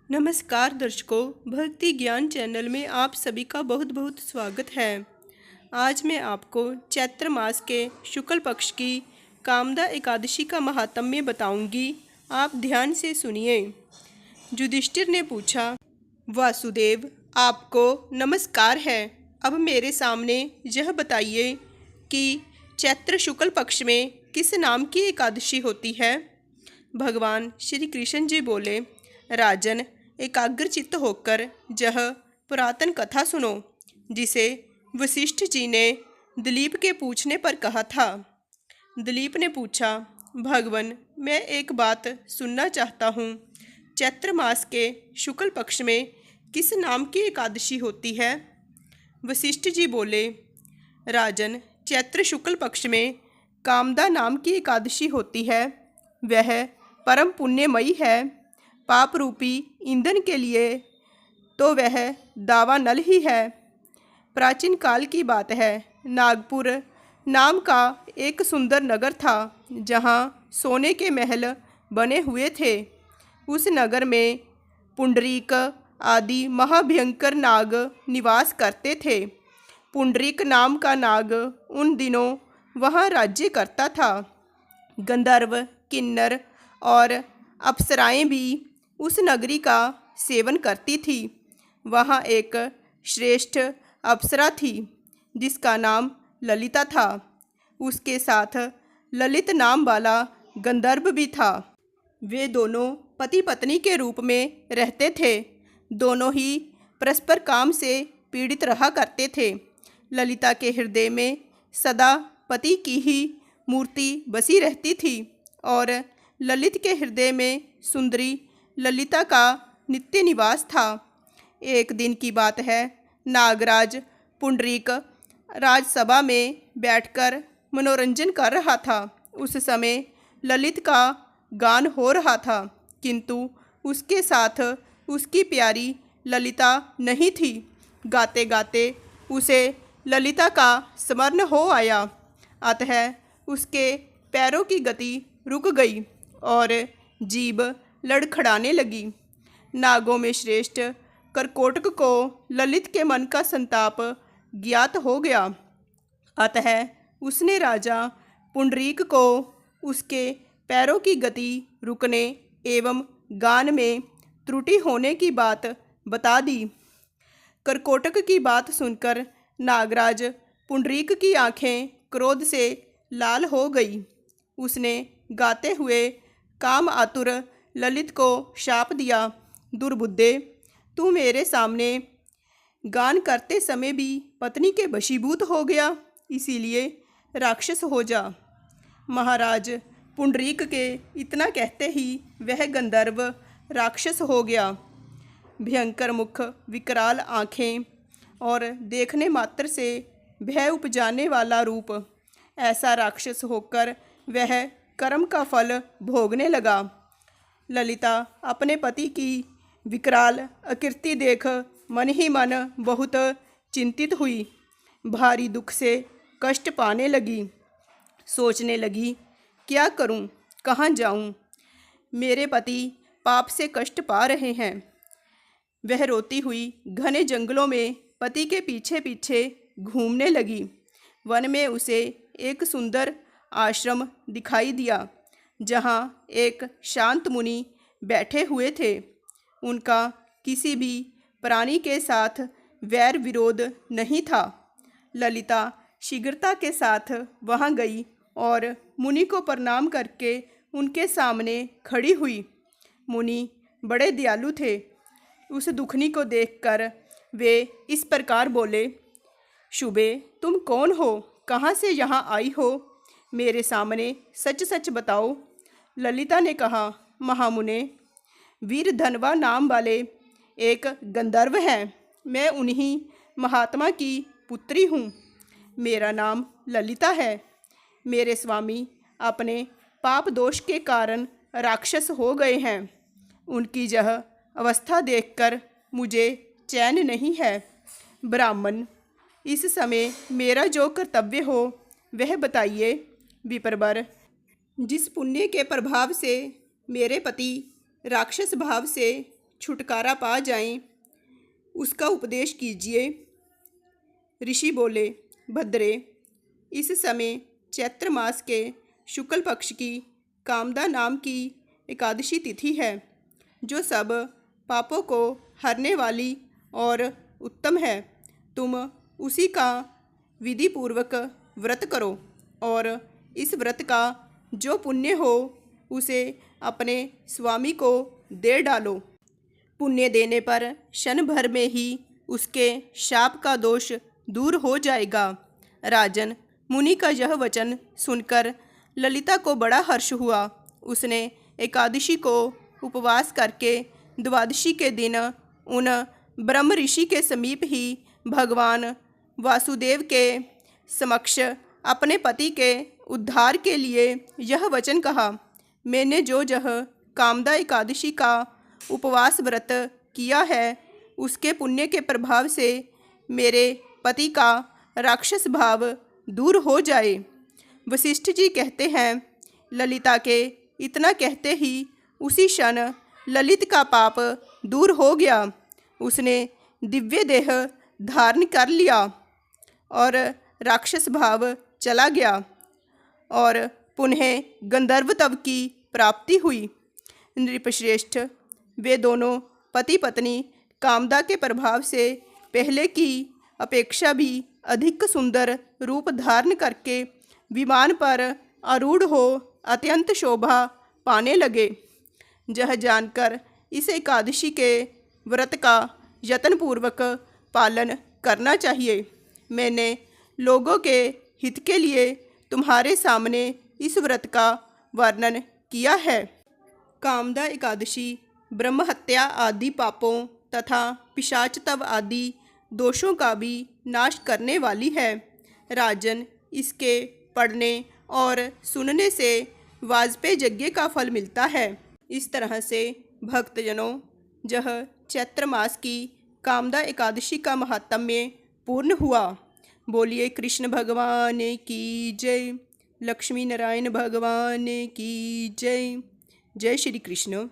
नमस्कार दर्शकों, भक्ति ज्ञान चैनल में आप सभी का बहुत बहुत स्वागत है। आज मैं आपको चैत्र मास के शुक्ल पक्ष की कामदा एकादशी का महात्म्य बताऊंगी। आप ध्यान से सुनिए। युधिष्ठिर ने पूछा, वासुदेव आपको नमस्कार है। अब मेरे सामने यह बताइए कि चैत्र शुक्ल पक्ष में किस नाम की एकादशी होती है। भगवान श्री कृष्ण जी बोले, राजन एकाग्र चित्त होकर यह पुरातन कथा सुनो, जिसे वशिष्ठ जी ने दिलीप के पूछने पर कहा था। दिलीप ने पूछा, भगवन मैं एक बात सुनना चाहता हूँ। चैत्र मास के शुक्ल पक्ष में किस नाम की एकादशी होती है। वशिष्ठ जी बोले, राजन चैत्र शुक्ल पक्ष में कामदा नाम की एकादशी होती है। वह परम पुण्यमयी है। पाप रूपी ईंधन के लिए तो वह दावानल ही है। प्राचीन काल की बात है, नागपुर नाम का एक सुंदर नगर था, जहाँ सोने के महल बने हुए थे। उस नगर में पुंडरीक आदि महाभयंकर नाग निवास करते थे। पुंडरीक नाम का नाग उन दिनों वहाँ राज्य करता था। गंधर्व, किन्नर और अप्सराएं भी उस नगरी का सेवन करती थी। वहाँ एक श्रेष्ठ अप्सरा थी, जिसका नाम ललिता था। उसके साथ ललित नाम वाला गंधर्व भी था। वे दोनों पति पत्नी के रूप में रहते थे। दोनों ही परस्पर काम से पीड़ित रहा करते थे। ललिता के हृदय में सदा पति की ही मूर्ति बसी रहती थी और ललित के हृदय में सुंदरी ललिता का नित्य निवास था। एक दिन की बात है, नागराज पुंडरीक राजसभा में बैठकर मनोरंजन कर रहा था। उस समय ललित का गान हो रहा था, किंतु उसके साथ उसकी प्यारी ललिता नहीं थी। गाते गाते उसे ललिता का स्मरण हो आया। अतः उसके पैरों की गति रुक गई और जीभ लड़खड़ाने लगी। नागों में श्रेष्ठ करकोटक को ललित के मन का संताप ज्ञात हो गया। अतः उसने राजा पुंडरीक को उसके पैरों की गति रुकने एवं गान में त्रुटि होने की बात बता दी। करकोटक की बात सुनकर नागराज पुंडरीक की आंखें क्रोध से लाल हो गई। उसने गाते हुए काम आतुर ललित को शाप दिया, दुर्बुद्धे, तू मेरे सामने गान करते समय भी पत्नी के वशीभूत हो गया, इसीलिए राक्षस हो जा। महाराज पुंडरीक के इतना कहते ही वह गंधर्व राक्षस हो गया। भयंकर मुख, विकराल आँखें और देखने मात्र से भय उपजाने वाला रूप, ऐसा राक्षस होकर वह कर्म का फल भोगने लगा। ललिता अपने पति की विकराल आकृति देख मन ही मन बहुत चिंतित हुई। भारी दुख से कष्ट पाने लगी। सोचने लगी, क्या करूं, कहाँ जाऊं? मेरे पति पाप से कष्ट पा रहे हैं। वह रोती हुई घने जंगलों में पति के पीछे पीछे घूमने लगी। वन में उसे एक सुंदर आश्रम दिखाई दिया, जहाँ एक शांत मुनि बैठे हुए थे। उनका किसी भी प्राणी के साथ वैर विरोध नहीं था। ललिता शीघ्रता के साथ वहाँ गई और मुनि को प्रणाम करके उनके सामने खड़ी हुई। मुनि बड़े दयालु थे। उस दुखनी को देखकर वे इस प्रकार बोले, शुभे, तुम कौन हो? कहाँ से यहाँ आई हो? मेरे सामने सच सच बताओ। ललिता ने कहा, महामुने, वीर धनवा नाम वाले एक गंधर्व हैं। मैं उन्हीं महात्मा की पुत्री हूँ। मेरा नाम ललिता है। मेरे स्वामी अपने पाप दोष के कारण राक्षस हो गए हैं। उनकी यह अवस्था देखकर मुझे चैन नहीं है। ब्राह्मण, इस समय मेरा जो कर्तव्य हो वह बताइए। विप्रवर, जिस पुण्य के प्रभाव से मेरे पति राक्षस भाव से छुटकारा पा जाएं, उसका उपदेश कीजिए। ऋषि बोले, भद्रे, इस समय चैत्र मास के शुक्ल पक्ष की कामदा नाम की एकादशी तिथि है, जो सब पापों को हरने वाली और उत्तम है। तुम उसी का विधि पूर्वक व्रत करो और इस व्रत का जो पुण्य हो उसे अपने स्वामी को दे डालो। पुण्य देने पर क्षण भर में ही उसके शाप का दोष दूर हो जाएगा। राजन, मुनि का यह वचन सुनकर ललिता को बड़ा हर्ष हुआ। उसने एकादशी को उपवास करके द्वादशी के दिन उन ब्रह्म ऋषि के समीप ही भगवान वासुदेव के समक्ष अपने पति के उद्धार के लिए यह वचन कहा, मैंने जो यह कामदा एकादशी का उपवास व्रत किया है, उसके पुण्य के प्रभाव से मेरे पति का राक्षस भाव दूर हो जाए। वशिष्ठ जी कहते हैं, ललिता के इतना कहते ही उसी क्षण ललित का पाप दूर हो गया। उसने दिव्य देह धारण कर लिया और राक्षस भाव चला गया और पुनः गंधर्वत्व की प्राप्ति हुई। नृपश्रेष्ठ, वे दोनों पति पत्नी कामदा के प्रभाव से पहले की अपेक्षा भी अधिक सुंदर रूप धारण करके विमान पर आरूढ़ हो अत्यंत शोभा पाने लगे। यह जानकर इस एकादशी के व्रत का यत्नपूर्वक पालन करना चाहिए। मैंने लोगों के हित के लिए तुम्हारे सामने इस व्रत का वर्णन किया है। कामदा एकादशी ब्रह्म हत्या आदि पापों तथा पिशाचत्व आदि दोषों का भी नाश करने वाली है। राजन, इसके पढ़ने और सुनने से वाजपेय यज्ञ का फल मिलता है। इस तरह से भक्तजनों, यह चैत्र मास की कामदा एकादशी का महात्म्य पूर्ण हुआ। बोलिए कृष्ण भगवान की जय, लक्ष्मी नारायण भगवान की जय। जय श्री कृष्ण।